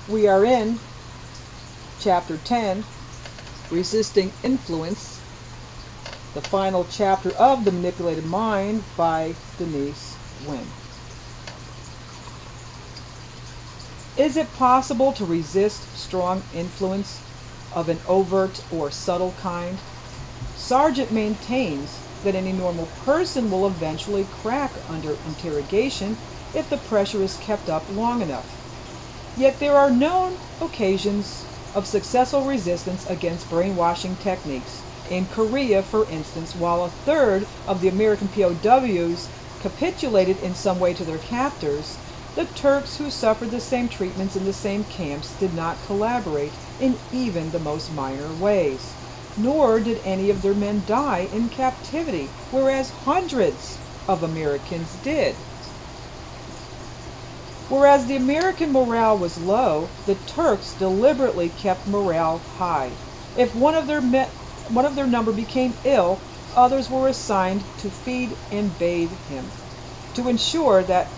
We are in Chapter 10, Resisting Influence, the final chapter of The Manipulated Mind by Denise Wynn. Is it possible to resist strong influence of an overt or subtle kind? Sargent maintains that any normal person will eventually crack under interrogation if the pressure is kept up long enough. Yet there are known occasions of successful resistance against brainwashing techniques. In Korea, for instance, while a third of the American POWs capitulated in some way to their captors, the Turks who suffered the same treatments in the same camps did not collaborate in even the most minor ways. Nor did any of their men die in captivity, whereas hundreds of Americans did. Whereas the American morale was low, the Turks deliberately kept morale high. If one of their number became ill, others were assigned to feed and bathe him, to ensure that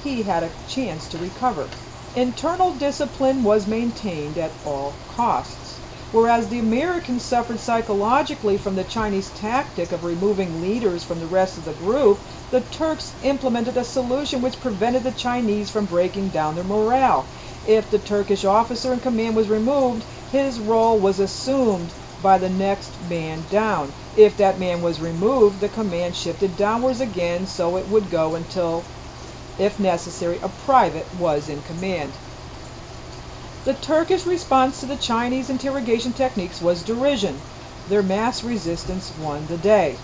he had a chance to recover. Internal discipline was maintained at all costs. Whereas the Americans suffered psychologically from the Chinese tactic of removing leaders from the rest of the group, the Turks implemented a solution which prevented the Chinese from breaking down their morale. If the Turkish officer in command was removed, his role was assumed by the next man down. If that man was removed, the command shifted downwards again, so it would go until, if necessary, a private was in command. The Turkish response to the Chinese interrogation techniques was derision. Their mass resistance won the day.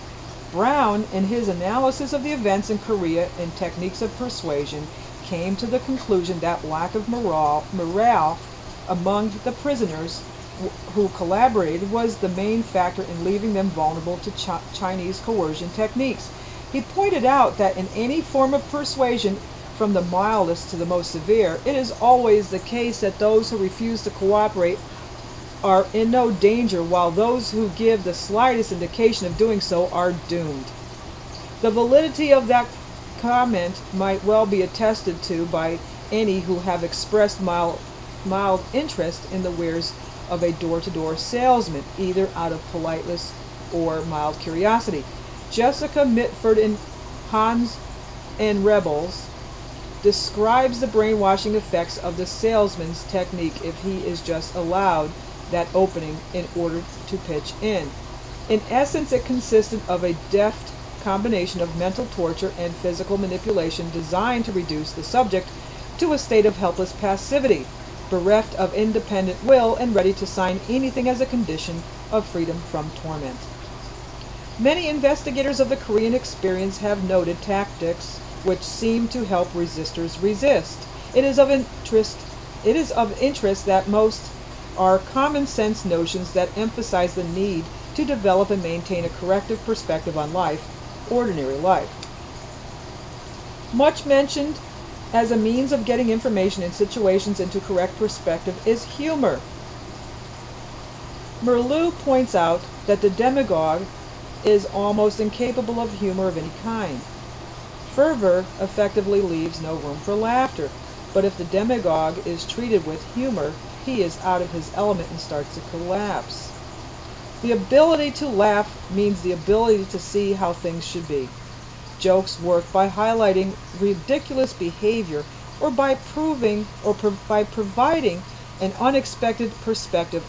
Brown, in his analysis of the events in Korea and techniques of persuasion, came to the conclusion that lack of morale among the prisoners who collaborated was the main factor in leaving them vulnerable to Chinese coercion techniques. He pointed out that in any form of persuasion, from the mildest to the most severe, it is always the case that those who refuse to cooperate are in no danger, while those who give the slightest indication of doing so are doomed. The validity of that comment might well be attested to by any who have expressed mild interest in the wares of a door-to-door salesman, either out of politeness or mild curiosity. Jessica Mitford in Hans and Rebels describes the brainwashing effects of the salesman's technique if he is just allowed that opening in order to pitch in. In essence, it consisted of a deft combination of mental torture and physical manipulation designed to reduce the subject to a state of helpless passivity, bereft of independent will and ready to sign anything as a condition of freedom from torment. Many investigators of the Korean experience have noted tactics which seem to help resistors resist. It is of interest that most are common sense notions that emphasize the need to develop and maintain a corrective perspective on life, ordinary life. Much mentioned as a means of getting information and situations into correct perspective is humor. Merleau points out that the demagogue is almost incapable of humor of any kind. Fervor effectively leaves no room for laughter, but if the demagogue is treated with humor, he is out of his element and starts to collapse. The ability to laugh means the ability to see how things should be. Jokes work by highlighting ridiculous behavior or by providing an unexpected perspective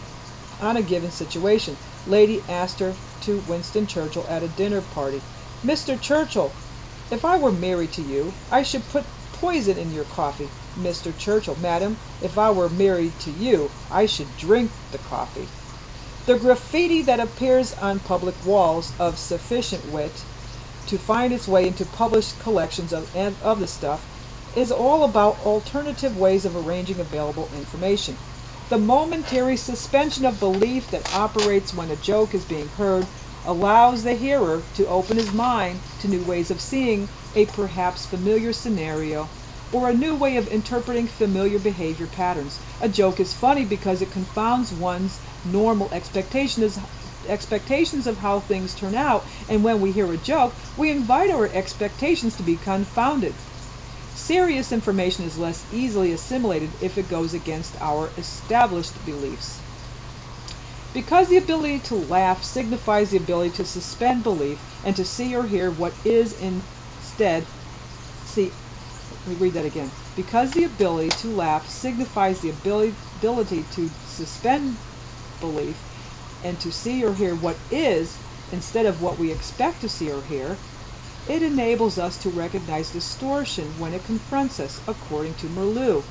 on a given situation. Lady Astor to Winston Churchill at a dinner party, "Mr. Churchill, if I were married to you, I should put poison in your coffee." Mr. Churchill, "Madam, if I were married to you, I should drink the coffee." The graffiti that appears on public walls of sufficient wit to find its way into published collections of the stuff is all about alternative ways of arranging available information. The momentary suspension of belief that operates when a joke is being heard allows the hearer to open his mind to new ways of seeing a perhaps familiar scenario or a new way of interpreting familiar behavior patterns. A joke is funny because it confounds one's normal expectations of how things turn out, and when we hear a joke, we invite our expectations to be confounded. Serious information is less easily assimilated if it goes against our established beliefs. Because the ability to laugh signifies the ability to suspend belief and to see or hear what is instead. Let me read that again. Because the ability to laugh signifies the ability to suspend belief and to see or hear what is instead of what we expect to see or hear, it enables us to recognize distortion when it confronts us, according to Merleau.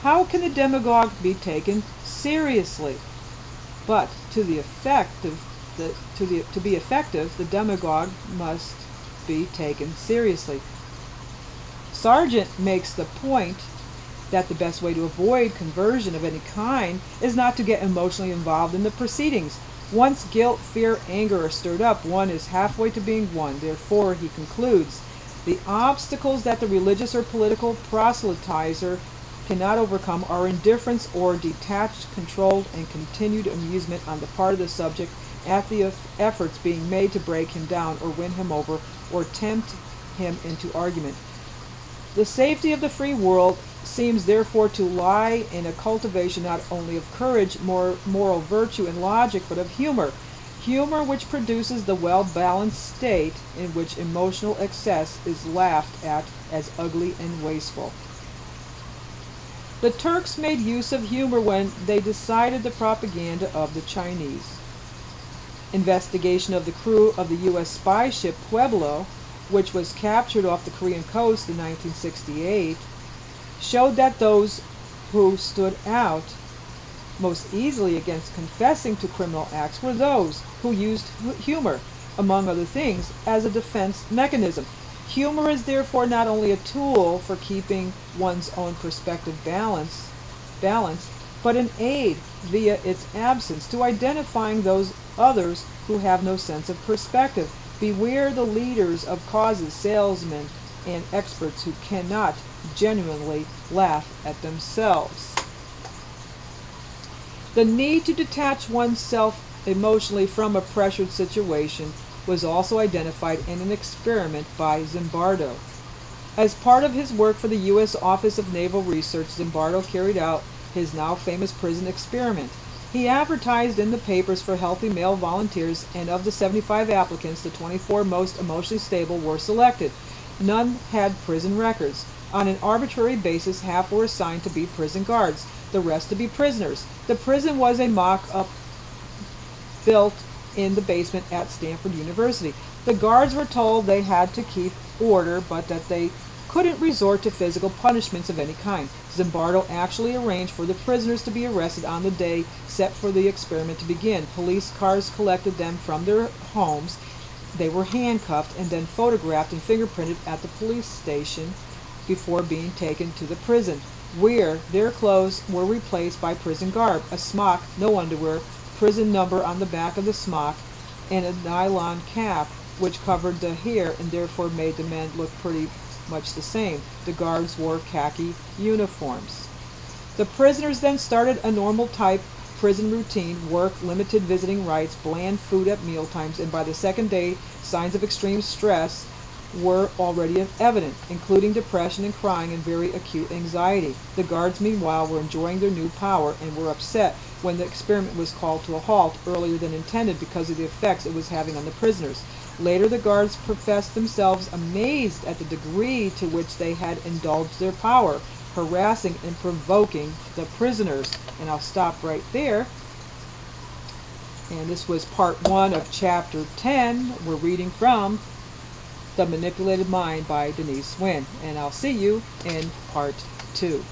How can a demagogue be taken seriously? But to be effective, the demagogue must be taken seriously. Sargent makes the point that the best way to avoid conversion of any kind is not to get emotionally involved in the proceedings. Once guilt, fear, anger are stirred up, one is halfway to being won. Therefore, he concludes, the obstacles that the religious or political proselytizer cannot overcome are indifference or detached, controlled, and continued amusement on the part of the subject at the efforts being made to break him down or win him over or tempt him into argument. The safety of the free world seems therefore to lie in a cultivation not only of courage, moral virtue, and logic, but of humor. Humor which produces the well-balanced state in which emotional excess is laughed at as ugly and wasteful. The Turks made use of humor when they decided the propaganda of the Chinese. Investigation of the crew of the U.S. spy ship Pueblo, which was captured off the Korean coast in 1968, showed that those who stood out most easily against confessing to criminal acts were those who used humor, among other things, as a defense mechanism. Humor is therefore not only a tool for keeping one's own perspective balanced, but an aid via its absence to identifying those others who have no sense of perspective. Beware the leaders of causes, salesmen, and experts who cannot genuinely laugh at themselves. The need to detach oneself emotionally from a pressured situation was also identified in an experiment by Zimbardo. As part of his work for the U.S. Office of Naval Research, Zimbardo carried out his now famous prison experiment. He advertised in the papers for healthy male volunteers, and of the 75 applicants, the 24 most emotionally stable were selected. None had prison records. On an arbitrary basis, half were assigned to be prison guards, the rest to be prisoners. The prison was a mock-up built in the basement at Stanford University. The guards were told they had to keep order, but that they couldn't resort to physical punishments of any kind. Zimbardo actually arranged for the prisoners to be arrested on the day set for the experiment to begin. Police cars collected them from their homes. They were handcuffed and then photographed and fingerprinted at the police station before being taken to the prison, where their clothes were replaced by prison garb, a smock, no underwear, prison number on the back of the smock, and a nylon cap which covered the hair and therefore made the men look pretty much the same. The guards wore khaki uniforms. The prisoners then started a normal type prison routine: work, limited visiting rights, bland food at mealtimes, and by the second day signs of extreme stress were already evident, including depression and crying and very acute anxiety. The guards, meanwhile, were enjoying their new power and were upset when the experiment was called to a halt earlier than intended because of the effects it was having on the prisoners. Later, the guards professed themselves amazed at the degree to which they had indulged their power, harassing and provoking the prisoners. And I'll stop right there. And this was part 1 of chapter 10. We're reading from The Manipulated Mind by Denise Wynn. And I'll see you in part 2.